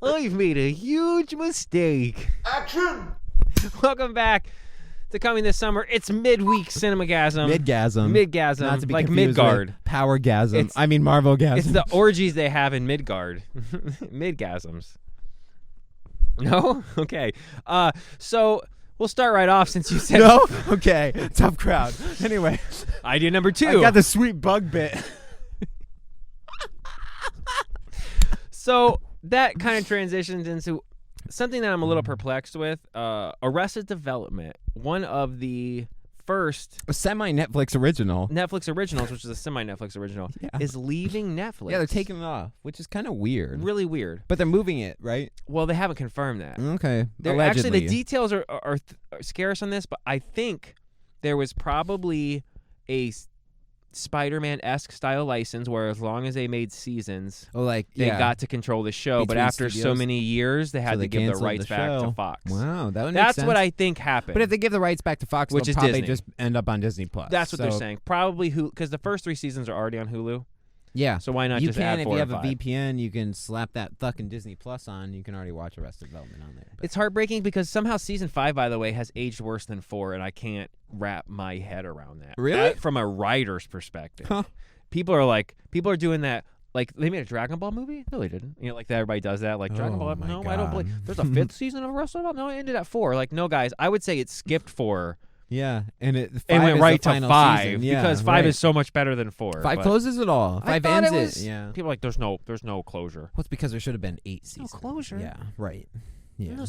I've made a huge mistake. Action! Welcome back to Coming This Summer. It's midweek CINEMAGASM. Midgasm. Not to be like confused Midgard. with Powergasm. It's Marvelgasm. It's the orgies they have in Midgard. Midgasms. No? Okay. So we'll start right off since you said... No? Okay. Tough crowd. Anyway. Idea number 2. I got the sweet bug bit. So that kind of transitions into something that I'm a little perplexed with. Arrested Development, one of the first A semi-Netflix original. Netflix originals, which is a semi-Netflix original, is leaving Netflix. Yeah, they're taking it off, which is kind of weird. Really weird. But they're moving it, right? Well, they haven't confirmed that. Okay. They're, Allegedly. actually, the details are scarce on this, but I think there was probably a Spider-Man-esque style license where as long as they made seasons, they got to control the show. Between but after studios. so many years, they had to give the canceled rights back to Fox. Wow, that would make That's sense. what I think happened. But if they give the rights back to Fox, Which they'll is probably Disney. just end up on Disney Plus. That's what they're saying. Probably because the first 3 seasons are already on Hulu. Yeah. So why not you just can, add if 4 you and have 5? a VPN, you can slap that fucking Disney Plus on. You can already watch Arrested Development on there. But It's heartbreaking because somehow season 5, by the way, has aged worse than 4, and I can't wrap my head around that. Really? That, from a writer's perspective. Huh. People are doing that. Like, they made a Dragon Ball movie? No, they didn't. You know, like, everybody does that. Like, Dragon Ball, my no, I don't believe. God. There's a 5th season of Arrested Development? No, it ended at 4. Like, no, guys, I would say it skipped 4 yeah, and it and went right to to 5 season. Yeah, because 5 right. is so much better than 4. 5 but closes it all. I 5 thought ends it. Was, Yeah. People are like, there's no closure. Well, it's because there should have been 8 seasons. closure. Yeah, right. Yeah. I don't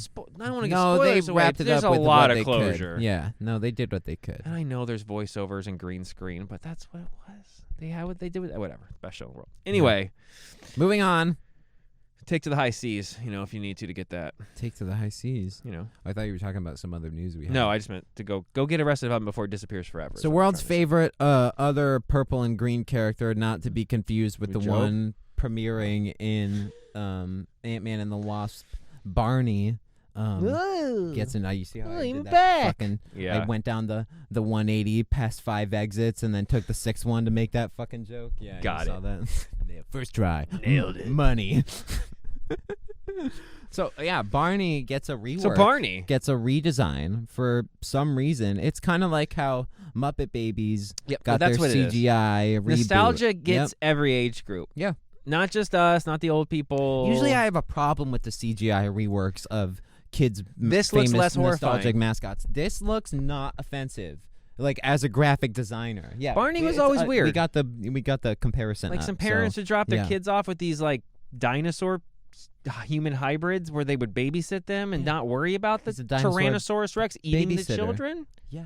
want to get No, they spoilers away. wrapped it There's up with a lot what of they closure. could. Yeah, no, they did what they could. And I know there's voiceovers and green screen, but that's what it was. They had what they did with it. Whatever. Best show in the world. Anyway, Moving on. take to the high seas, if you need to get that. Take to the high seas. I thought you were talking about some other news we had. No, I just meant to go get Arrested Development before it disappears forever. So world's favorite other purple and green character, not to be confused with the Joke? one premiering in Ant-Man and the Wasp, Barney. Gets in. You see how I I'm did that back. fucking? Yeah. I went down the 180 past 5 exits and then took the 6th one to make that fucking joke. Yeah, Got you it. saw that. Yeah, first try. Nailed it. Money. So yeah, Barney gets a rework. So Barney Gets a redesign for some reason. It's kind of like how Muppet Babies got that's their what it is. CGI reboot. Nostalgia gets every age group. Yeah. Not just us, not the old people. Usually I have a problem with the CGI reworks of kids' This looks famous less nostalgic horrifying. mascots. This looks not offensive. Like as a graphic designer. Yeah. Barney was it's, always weird. We got the comparison. Like up, some parents so, would drop their yeah. kids off with these like dinosaur human hybrids where they would babysit them and not worry about the He's a dinosaur Tyrannosaurus Rex eating the babysitter. children. Yeah.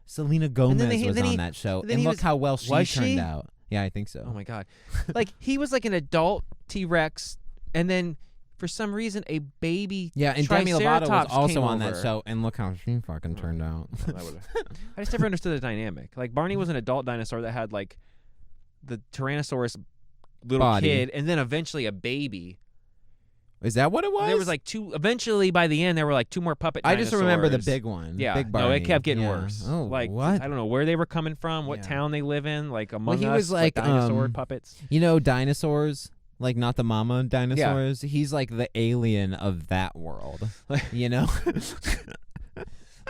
Selena Gomez was on that show. then And he look was- how well she was turned she? out. Yeah, I think so. Oh my god. Like he was like an adult T-Rex and then for some reason a baby Yeah, and Demi Lovato was Triceratops also came on that over. show, and look how she fucking turned out. I just never understood the dynamic. Like Barney was an adult dinosaur that had like the Tyrannosaurus little Body. kid and then eventually a baby. Is that what it was? There was like 2. Eventually, by the end, there were like 2 more puppet. I just remember the dinosaurs. big one. Yeah, Big no, Barney. it kept getting Yeah. worse. Oh, like what? I don't know where they were coming from, what Yeah. town they live in. Like Among he Us, was like, dinosaur puppets. You know, dinosaurs, like not the mama dinosaurs. He's like the alien of that world. You know,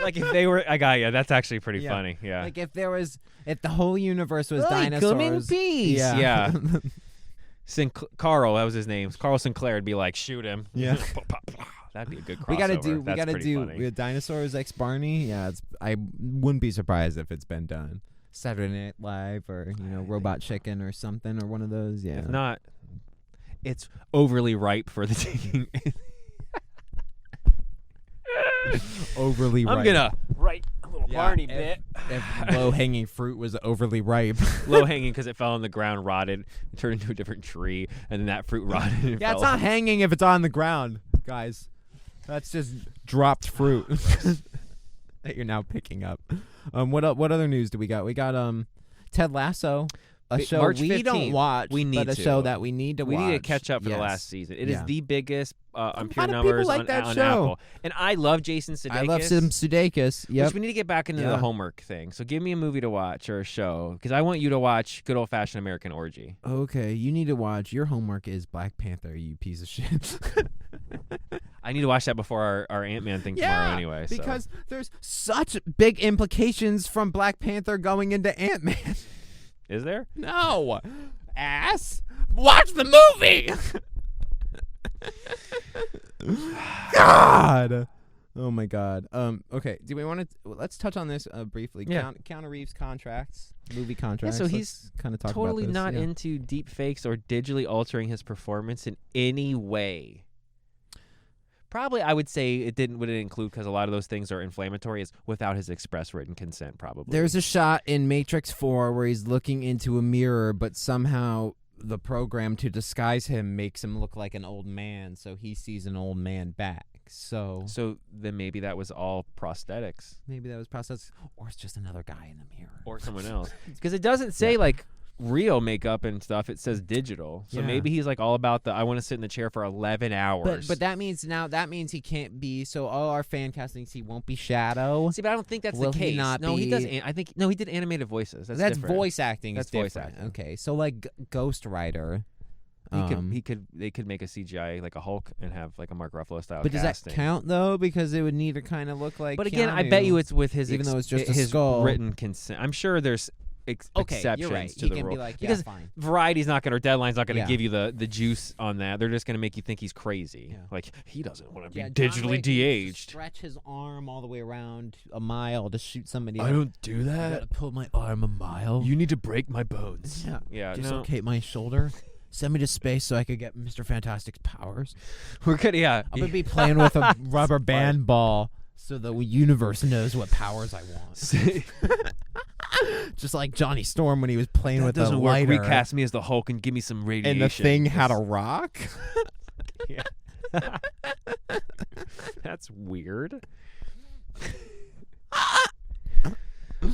Like if they were, I got you. That's actually pretty Yeah. funny. Yeah. like if the whole universe was Come dinosaurs. in peace. Yeah. Carl, that was his name. Carl Sinclair would be like, shoot him. Yeah. That'd be a good crossover. We gotta do funny. with dinosaurs X Barney. Yeah, I wouldn't be surprised if it's been done. Saturday Night Live or Robot Chicken or something or one of those. Yeah. If not, it's overly ripe for the taking. Overly ripe. I'm gonna write a little Barney bit. If low hanging fruit was overly ripe. Low hanging because it fell on the ground, rotted, and turned into a different tree, and then that fruit rotted. And Yeah, fell it's not off. hanging if it's on the ground, guys. That's just dropped fruit that you're now picking up. What other news do we got? We got Ted Lasso, a show March we 15th, don't watch, we need but a to. show that we need to We watch. need to catch up for the Yes. last season. It is Yeah. the biggest on pure lot of people numbers like on, that on show. Apple. And I love Jason Sudeikis. I love some Sudeikis. Yep. Which we need to get back into Yeah. the homework thing. So give me a movie to watch or a show because I want you to watch Good Old Fashioned American Orgy. Okay, you need to watch. Your homework is Black Panther, you piece of shit. I need to watch that before our Ant-Man thing tomorrow anyway. So. Because there's such big implications from Black Panther going into Ant-Man. Is there? No. Ass. Watch the movie. God. Oh my God. Okay. Do we want to? Let's touch on this briefly. Yeah. Keanu Reeves contracts, movie contracts. Yeah. So he's kind of talk totally about this. not into deep fakes or digitally altering his performance in any way. Probably, I would say it wouldn't include because a lot of those things are inflammatory. Is without his express written consent. Probably. There's a shot in Matrix 4 where he's looking into a mirror, but somehow the program to disguise him makes him look like an old man, so he sees an old man back. So then maybe that was all prosthetics. Maybe that was processed, or it's just another guy in the mirror, or someone else. Because it doesn't say like real makeup and stuff. It says digital. So maybe he's like all about I want to sit in the chair for 11 hours. But that means he can't be. So all our fan castings, he won't be Shadow. See, but I don't think that's Will the case. He not no, be... he does. I think he did animated voices. That's different. Voice acting. That's voice acting. Okay, so like Ghost Rider. They could make a CGI like a Hulk and have like a Mark Ruffalo style. But casting. Does that count though? Because it would need to kind of look like. But again, Keanu, I bet you it's with his even though it's just his a skull. written consent. I'm sure there's exceptions you're right. to He the can rule be like, because fine. Variety's not going to, or Deadline's not going to give you the juice on that. They're just going to make you think he's crazy. Yeah. Like he doesn't want to be John digitally Wick de-aged. Stretch his arm all the way around a mile to shoot somebody. I don't do I that. gotta pull my arm a mile. You need to break my bones. Yeah. No. Dislocate my shoulder. Send me to space so I could get Mr. Fantastic's powers. We're gonna, I'm gonna be playing with a rubber band ball so the universe knows what powers I want. Just like Johnny Storm when he was playing with the lighter. Recast me as the Hulk and give me some radiation. And the thing had a rock. Yeah. That's weird.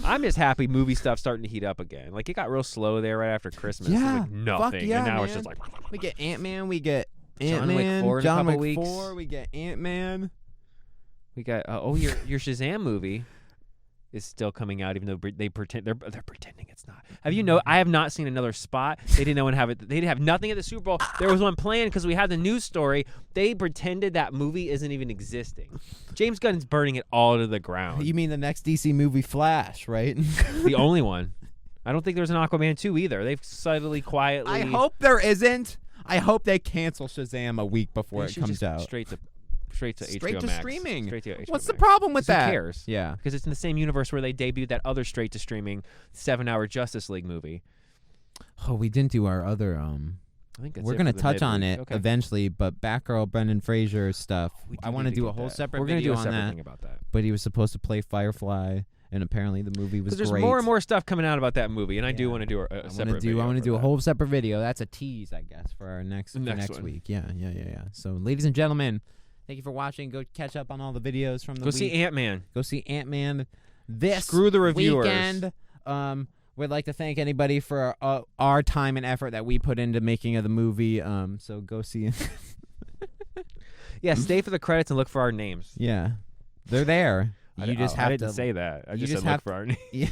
I'm just happy movie stuff's starting to heat up again. Like it got real slow there right after Christmas. Yeah, like nothing. fuck yeah, and now man. it's just like We get Ant-Man. We get John Wick Ant-Man. 4 in a John couple Wick weeks. 4. We get Ant-Man. we got your Shazam movie is still coming out, even though they pretend they're pretending it's not. Have you know? I have not seen another spot. They didn't know when have it. They didn't have nothing at the Super Bowl. There was one planned because we had the news story. They pretended that movie isn't even existing. James Gunn's burning it all to the ground. You mean the next DC movie, Flash, right? The only one. I don't think there's an Aquaman 2 either. They've subtly, quietly. I hope there isn't. I hope they cancel Shazam a week before it comes out. Straight to HBO Straight to Max. streaming. Straight to HBO What's the Max. problem with that? Who cares? Yeah. Because it's in the same universe where they debuted that other straight to streaming 7-hour Justice League movie. Oh, we didn't do our other. I think We're gonna touch on it eventually, but Batgirl, Brendan Fraser stuff. I want to do a whole separate We're gonna video do a separate on that. thing about that. But he was supposed to play Firefly, and apparently the movie was Because there's great. more and more stuff coming out about that movie, and I do want to do a separate video. I want to for do a that. whole separate video. That's a tease, I guess, for our next one. week. Yeah. So, ladies and gentlemen, thank you for watching. Go catch up on all the videos from the week. see Ant-Man. Go see Ant-Man this Screw the reviewers. weekend. We'd like to thank anybody for our time and effort that we put into making of the movie. So go see it. Yeah, stay for the credits and look for our names. Yeah, they're there. I You just have I didn't to say that. I just said have look for our names. Yeah.